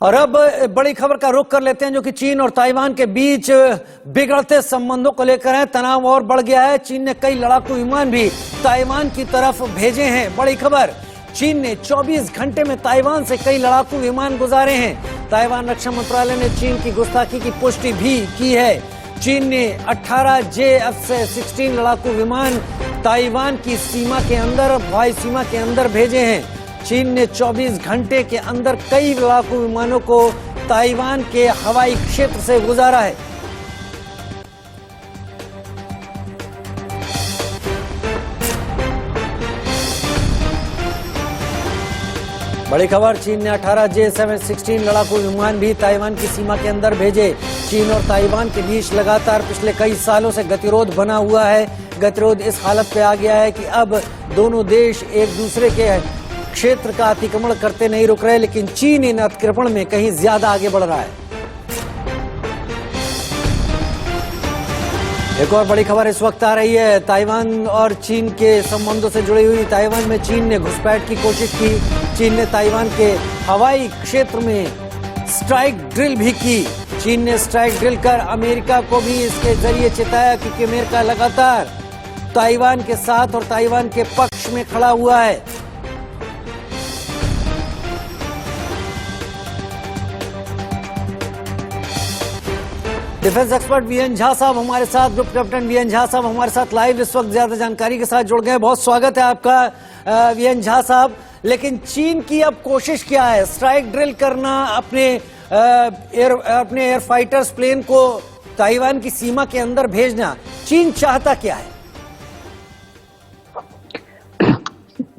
और अब बड़ी खबर का रुख कर लेते हैं जो कि चीन और ताइवान के बीच बिगड़ते संबंधों को लेकर है। तनाव और बढ़ गया है। चीन ने कई लड़ाकू विमान भी ताइवान की तरफ भेजे हैं। बड़ी खबर, चीन ने 24 घंटे में ताइवान से कई लड़ाकू विमान गुजारे हैं। ताइवान रक्षा मंत्रालय ने चीन की गुस्ताखी की पुष्टि भी की है। चीन ने 18 JF-16 लड़ाकू विमान ताइवान की सीमा के अंदर, वायु सीमा के अंदर भेजे हैं। चीन ने 24 घंटे के अंदर कई लड़ाकू विमानों को ताइवान के हवाई क्षेत्र से गुजारा है। बड़ी खबर, चीन ने 18 JF-16 लड़ाकू विमान भी ताइवान की सीमा के अंदर भेजे। चीन और ताइवान के बीच लगातार पिछले कई सालों से गतिरोध बना हुआ है। गतिरोध इस हालत पे आ गया है कि अब दोनों देश एक दूसरे के क्षेत्र का अतिक्रमण करते नहीं रुक रहे, लेकिन चीन इन अतिक्रमण में कहीं ज्यादा आगे बढ़ रहा है। एक और बड़ी खबर इस वक्त आ रही है ताइवान और चीन के संबंधों से जुड़ी हुई। ताइवान में चीन ने घुसपैठ की कोशिश की। चीन ने ताइवान के हवाई क्षेत्र में स्ट्राइक ड्रिल भी की। चीन ने स्ट्राइक ड्रिल कर अमेरिका को भी इसके जरिए चेताया, क्योंकि अमेरिका लगातार ताइवान के साथ और ताइवान के पक्ष में खड़ा हुआ है। डिफेंस एक्सपर्ट वीएन झा साहब हमारे साथ, ग्रुप कैप्टन वीएन झा साहब हमारे साथ लाइव इस वक्त ज्यादा जानकारी के साथ जुड़ गए। बहुत स्वागत है आपका वीएन झा साहब। लेकिन चीन की अब कोशिश क्या है? स्ट्राइक ड्रिल करना, अपने एयर फाइटर्स प्लेन को ताइवान की सीमा के अंदर भेजना, चीन चाहता क्या है?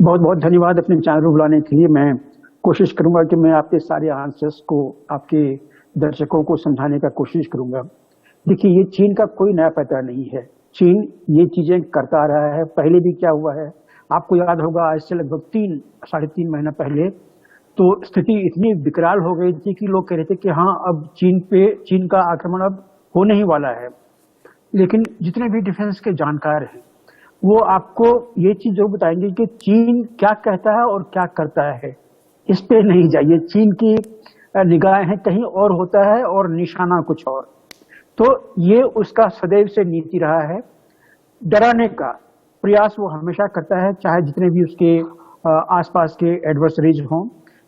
बहुत बहुत धन्यवाद अपने चैनल को बुलाने के लिए। मैं कोशिश करूंगा कि मैं आपके सारे आंसर्स को आपके दर्शकों को समझाने का कोशिश करूंगा। देखिए, ये चीन का कोई नया पैटर्न नहीं है। चीन ये चीजें करता रहा है। पहले भी क्या हुआ है आपको याद होगा, आज से लगभग 3-3.5 महीना पहले तो स्थिति इतनी विकराल हो गई थी कि लोग कह रहे थे कि हाँ, अब चीन का आक्रमण अब होने ही वाला है। लेकिन जितने भी डिफेंस के जानकार हैं वो आपको ये चीज जरूर बताएंगे कि चीन क्या कहता है और क्या करता है। इस पे नहीं जाइए। चीन की निगाहें कहीं और होता है और निशाना कुछ और। तो ये उसका सदैव से नीति रहा है। डराने का प्रयास वो हमेशा करता है, चाहे जितने भी उसके आसपास के एडवर्सरीज हों।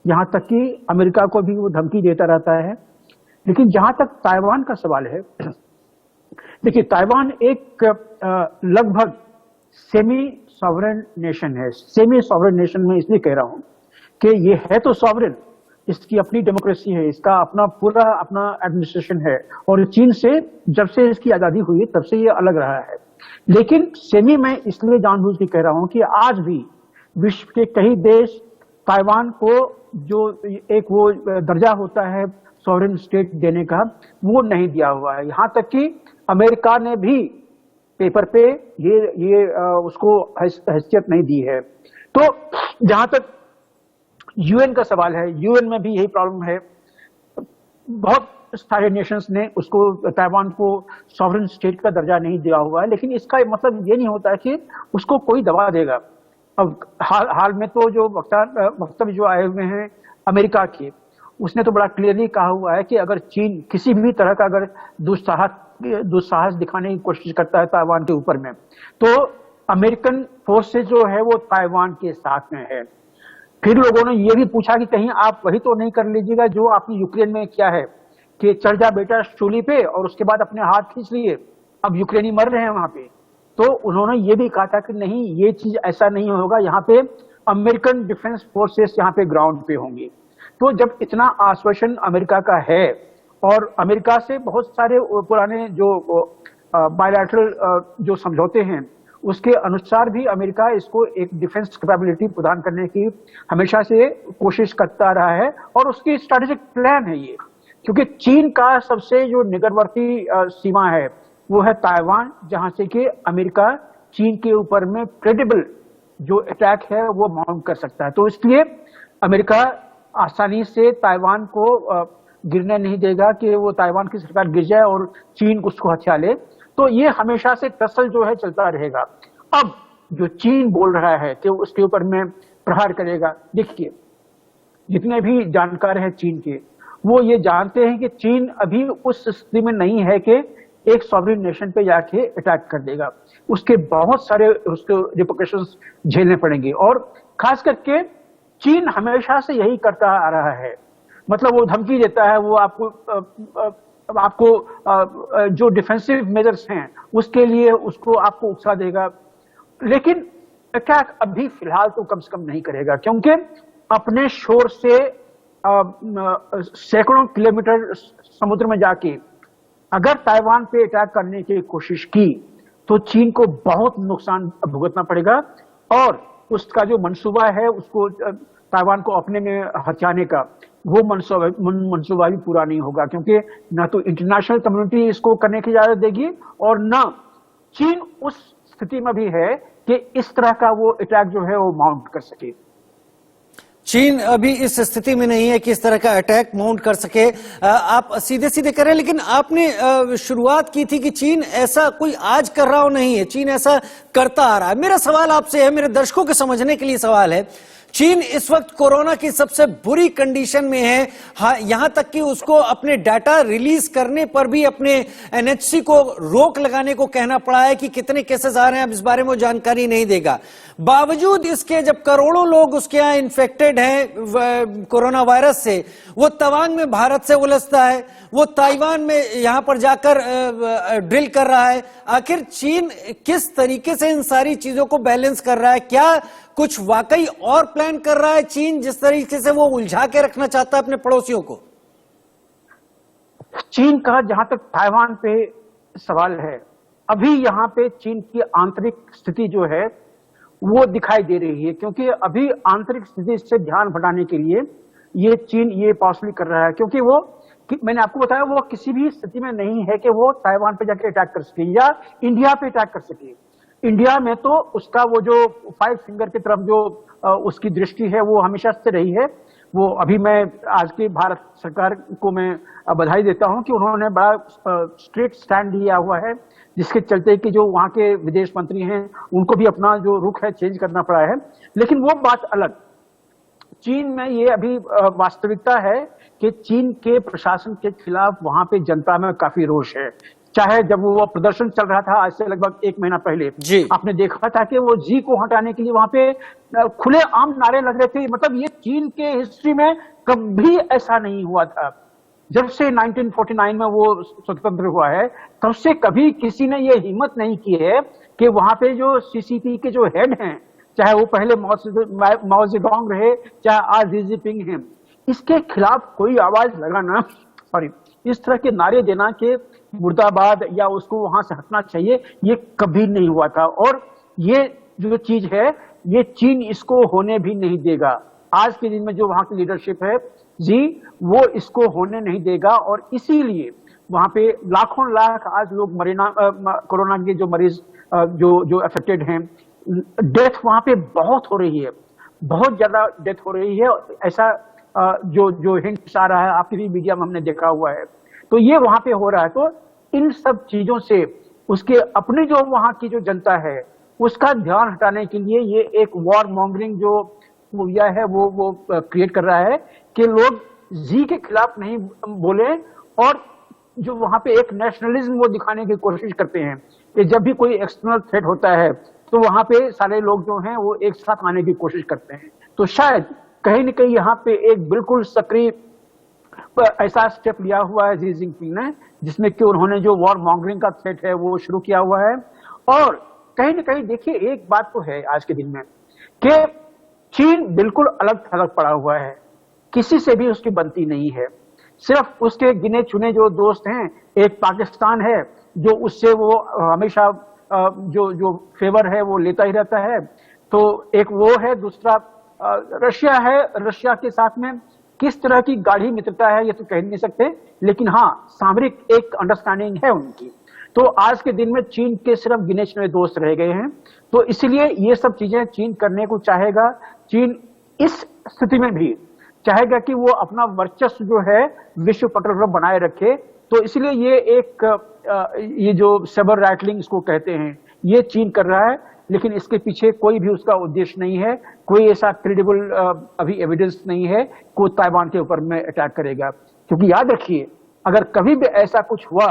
यहाँ तक कि अमेरिका को भी वो धमकी देता रहता है। लेकिन जहां तक ताइवान का सवाल है, देखिए, ताइवान एक लगभग सेमी सॉवरेन नेशन है। सेमी सॉवरेन नेशन में इसलिए कह रहा हूं कि ये है तो सॉवरेन, इसकी अपनी डेमोक्रेसी है, इसका अपना एडमिनिस्ट्रेशन है, और चीन से जब से इसकी आजादी हुई तब से ये अलग रहा है। लेकिन सेमी में इसलिए जानबूझ के कह रहा हूं कि आज भी विश्व के कई देश ताइवान को जो एक वो दर्जा होता है सॉवरेन स्टेट देने का, वो नहीं दिया हुआ है। यहां तक कि अमेरिका ने भी पेपर पे ये उसको हैसियत नहीं दी है। तो जहां तक यूएन का सवाल है, यूएन में भी यही प्रॉब्लम है। बहुत सारे नेशंस ने उसको, ताइवान को सॉवरेन स्टेट का दर्जा नहीं दिया हुआ है। लेकिन इसका मतलब ये नहीं होता है कि उसको कोई दबा देगा। अब हाल में तो जो वक्तव्य जो आए हुए हैं अमेरिका के, उसने तो बड़ा क्लियरली कहा हुआ है कि अगर चीन किसी भी तरह का अगर दुस्साहस दिखाने की कोशिश करता है ताइवान के ऊपर में, तो अमेरिकन फोर्सेज जो है वो ताइवान के साथ में है। फिर लोगों ने ये भी पूछा कि कहीं आप वही तो नहीं कर लीजिएगा जो आपने यूक्रेन में किया है कि चढ़ जा बेटा शूली पे और उसके बाद अपने हाथ खींच लिए, अब यूक्रेनी मर रहे हैं वहां पे। तो उन्होंने ये भी कहा था कि नहीं, ये चीज ऐसा नहीं होगा, यहाँ पे अमेरिकन डिफेंस फोर्सेस यहाँ पे ग्राउंड पे होंगे। तो जब इतना आश्वासन अमेरिका का है और अमेरिका से बहुत सारे पुराने जो बायलैटरल जो समझौते हैं उसके अनुसार भी अमेरिका इसको एक डिफेंस कैपेबिलिटी प्रदान करने की हमेशा से कोशिश करता रहा है, और उसकी स्ट्रेटेजिक प्लान है ये। क्योंकि चीन का सबसे जो निकटवर्ती सीमा है वो है ताइवान, जहां से कि अमेरिका चीन के ऊपर में क्रेडिबल जो अटैक है वो माउंट कर सकता है। तो इसलिए अमेरिका आसानी से ताइवान को गिरने नहीं देगा कि वो ताइवान की सरकार गिर जाए और चीन उसको हथिया ले। तो ये हमेशा से टसल जो है चलता रहेगा। अब जो चीन बोल रहा है कि उसके ऊपर में प्रहार करेगा, देखिए जितने भी जानकार हैं चीन के, वो ये जानते हैं कि चीन अभी उस स्थिति में नहीं है कि एक सॉवरेन नेशन पे जाके अटैक कर देगा। उसके बहुत सारे उसके रिपरकशंस झेलने पड़ेंगे। और खास करके चीन हमेशा से यही करता आ रहा है, मतलब वो धमकी देता है, वो आपको जो डिफेंसिव मेजर्स हैं उसके लिए उसको आपको उकसा देगा, लेकिन अटैक अभी फिलहाल तो कम से कम नहीं करेगा, क्योंकि अपने शोर से सैकड़ों किलोमीटर समुद्र में जाके अगर ताइवान पे अटैक करने की कोशिश की तो चीन को बहुत नुकसान भुगतना पड़ेगा। और उसका जो मंसूबा है उसको ताइवान को अपने में हथियाने का, वो मंसूबा भी पूरा नहीं होगा, क्योंकि ना तो इंटरनेशनल कम्युनिटी इसको करने की इजाजत देगी और ना चीन उस स्थिति में भी है कि इस तरह का वो अटैक जो है वो माउंट कर सके। चीन अभी इस स्थिति में नहीं है कि इस तरह का अटैक माउंट कर सके। आप सीधे सीधे करें, लेकिन आपने शुरुआत की थी कि चीन ऐसा कोई आज कर रहा हो नहीं है, चीन ऐसा करता आ रहा है। मेरा सवाल आपसे है, मेरे दर्शकों के समझने के लिए सवाल है, चीन इस वक्त कोरोना की सबसे बुरी कंडीशन में है, हाँ, यहां तक कि उसको अपने डाटा रिलीज करने पर भी अपने एनएचसी को रोक लगाने को कहना पड़ा है कि कितने केसेस आ रहे हैं, अब इस बारे में वो जानकारी नहीं देगा। बावजूद इसके जब करोड़ों लोग उसके यहां इन्फेक्टेड हैं कोरोना वायरस से, वो तवांग में भारत से उलझता है, वो ताइवान में यहां पर जाकर ड्रिल कर रहा है। आखिर चीन किस तरीके से इन सारी चीजों को बैलेंस कर रहा है? क्या कुछ वाकई और प्लान कर रहा है चीन, जिस तरीके से वो उलझा के रखना चाहता है अपने पड़ोसियों को? चीन का जहां तक ताइवान पे सवाल है, अभी यहां पे चीन की आंतरिक स्थिति जो है वो दिखाई दे रही है, क्योंकि अभी आंतरिक स्थिति से ध्यान भटाने के लिए ये चीन ये पॉसिबल कर रहा है, क्योंकि वो मैंने आपको बताया वो किसी भी स्थिति में नहीं है कि वो ताइवान पे जाके अटैक कर सके या इंडिया पे अटैक कर सके। इंडिया में तो उसका वो जो 5 फिंगर की तरफ जो उसकी दृष्टि है वो हमेशा से रही है। वो अभी मैं आज की भारत सरकार को मैं बधाई देता हूं कि उन्होंने बड़ा स्ट्रेट स्टैंड लिया हुआ है, जिसके चलते कि जो वहां के विदेश मंत्री हैं उनको भी अपना जो रुख है चेंज करना पड़ा है। लेकिन वो बात अलग, चीन में ये अभी वास्तविकता है कि चीन के प्रशासन के खिलाफ वहां पे जनता में काफी रोष है। चाहे जब वो प्रदर्शन चल रहा था आज से लगभग 1 महीना पहले, आपने देखा था कि वो जी को हटाने के लिए वहां पे खुले आम नारे लग रहे थे। मतलब ये चीन के हिस्ट्री में कभी ऐसा नहीं हुआ था। जब से 1949 में वो स्वतंत्र हुआ है तब से कभी किसी ने ये हिम्मत नहीं की है कि वहां पे जो सीसीपी के जो हेड हैं, चाहे वो पहले माओ जेडोंग रहे, चाहे आज शी जिनपिंग हैं, इसके खिलाफ कोई आवाज लगाना, इस तरह के नारे देना कि मुर्दाबाद या उसको वहां से हटना चाहिए, ये कभी नहीं हुआ था। और ये जो चीज है ये चीन इसको होने भी नहीं देगा। आज के दिन में जो वहां की लीडरशिप है जी, वो इसको होने नहीं देगा। और इसीलिए वहां पे लाखों लाख आज लोग कोरोना के जो मरीज जो अफेक्टेड हैं, डेथ वहां पे बहुत हो रही है, बहुत ज्यादा डेथ हो रही है। ऐसा जो हिंट्स आ रहा है आपकी भी मीडिया में हमने देखा हुआ है, तो ये वहां पे हो रहा है। तो इन सब चीजों से उसके अपनी जो वहां की जो जनता है उसका ध्यान हटाने के लिए ये एक वॉर मॉन्गरिंग जो मूविया है वो क्रिएट कर रहा है कि लोग जी के खिलाफ नहीं बोले, और जो वहां पे एक नेशनलिज्म वो दिखाने की कोशिश करते हैं कि जब भी कोई एक्सटर्नल थ्रेट होता है तो वहां पे सारे लोग जो हैं वो एक साथ आने की कोशिश करते हैं। तो शायद कहीं न कहीं यहाँ पे एक बिल्कुल सक्रिय ऐसा स्टेप लिया हुआ है शी जिनपिंग ने, जिसमें कि उन्होंने जो वॉर मॉन्गरिंग का थ्रेट है वो शुरू किया हुआ है। और कहीं न कहीं देखिए एक बात तो है आज के दिन में कि चीन बिल्कुल अलग थलग पड़ा हुआ है, किसी से भी उसकी बनती नहीं है। सिर्फ उसके गिने चुने जो दोस्त हैं, एक पाकिस्तान है जो उससे वो हमेशा जो फेवर है वो लेता ही रहता है, तो एक वो है, दूसरा रशिया है। रशिया के साथ में किस तरह की गाढ़ी मित्रता है ये तो कह नहीं सकते, लेकिन हाँ सामरिक एक अंडरस्टैंडिंग है उनकी। तो आज के दिन में चीन के सिर्फ गिने चुने दोस्त रह गए हैं, तो इसलिए ये सब चीजें चीन करने को चाहेगा। चीन इस स्थिति में भी चाहेगा कि वो अपना वर्चस्व जो है विश्व पटल पर बनाए रखे। तो इसलिए ये जो सेबर रैटलिंग इसको कहते हैं, ये चीन कर रहा है। लेकिन इसके पीछे कोई भी उसका उद्देश्य नहीं है, कोई ऐसा क्रेडिबल अभी एविडेंस नहीं है कि ताइवान के ऊपर में अटैक करेगा। क्योंकि याद रखिए, अगर कभी भी ऐसा कुछ हुआ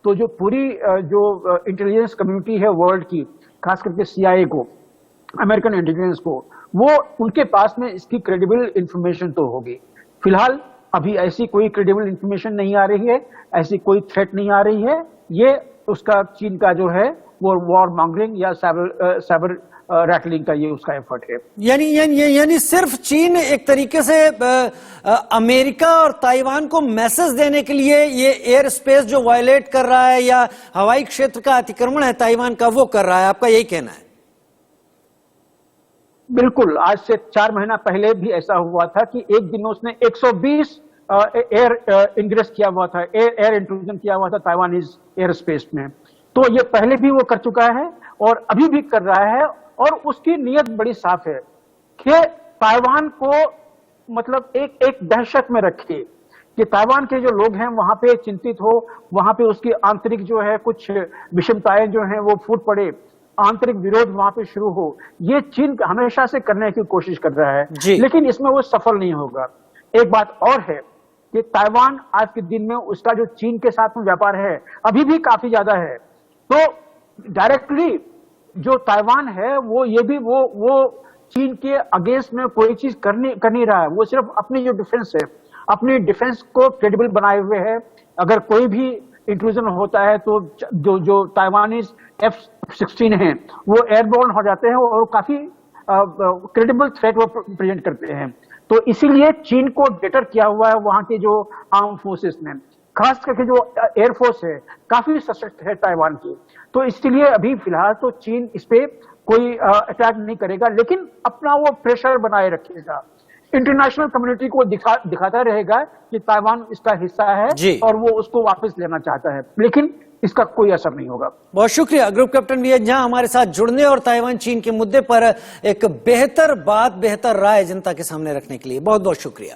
तो जो पूरी जो इंटेलिजेंस कम्युनिटी है वर्ल्ड की, खास करके CIA को, अमेरिकन इंटेलिजेंस को, वो उनके पास में इसकी क्रेडिबल इंफॉर्मेशन तो होगी। फिलहाल अभी ऐसी कोई क्रेडिबल इंफॉर्मेशन नहीं आ रही है, ऐसी कोई थ्रेट नहीं आ रही है। ये उसका चीन का जो है वो वॉर मॉन्गरिंग या साइबर रैटलिंग का ये उसका एफर्ट है। यानी सिर्फ चीन एक तरीके से अमेरिका और ताइवान को मैसेज देने के लिए ये एयर स्पेस जो वायलेट कर रहा है या हवाई क्षेत्र का अतिक्रमण है ताइवान का, वो कर रहा है, आपका यही कहना है? बिल्कुल, आज से 4 महीना पहले भी ऐसा हुआ था कि एक दिन में उसने 120 एयर इंग्रेस किया हुआ था, एयर इंट्रूजन किया हुआ था ताइवानीज एयर स्पेस में। तो ये पहले भी वो कर चुका है और अभी भी कर रहा है, और उसकी नीयत बड़ी साफ है कि ताइवान को मतलब एक दहशत में रखे कि ताइवान के जो लोग हैं वहां पे चिंतित हो, वहां पे उसकी आंतरिक जो है कुछ विषमताएं जो हैं वो फूट पड़े, आंतरिक विरोध वहां पे शुरू हो। ये चीन हमेशा से करने की कोशिश कर रहा है, लेकिन इसमें वो सफल नहीं होगा। एक बात और है कि ताइवान आज के दिन में उसका जो चीन के साथ में व्यापार है अभी भी काफी ज्यादा है। तो डायरेक्टली जो ताइवान है वो चीन के अगेंस्ट में कोई चीज कर नहीं रहा है। वो सिर्फ अपनी जो डिफेंस है, अपनी डिफेंस को क्रेडिबल बनाए हुए है। अगर कोई भी इंट्रूजन होता है तो जो ताइवानीज F-16 हैं वो एयरबोर्न हो जाते हैं और काफी क्रेडिबल थ्रेट वो प्रेजेंट करते हैं। तो इसीलिए चीन को डेटर किया हुआ है वहां के जो आर्म फोर्सेस ने, खास करके जो एयरफोर्स है काफी सशक्त है ताइवान की। तो इसलिए अभी फिलहाल तो चीन इस पे कोई अटैक नहीं करेगा, लेकिन अपना वो प्रेशर बनाए रखेगा, इंटरनेशनल कम्युनिटी को दिखाता रहेगा कि ताइवान इसका हिस्सा है और वो उसको वापस लेना चाहता है, लेकिन इसका कोई असर नहीं होगा। बहुत शुक्रिया ग्रुप कैप्टन वी झा हमारे साथ जुड़ने और ताइवान चीन के मुद्दे पर एक बेहतर राय जनता के सामने रखने के लिए। बहुत बहुत शुक्रिया।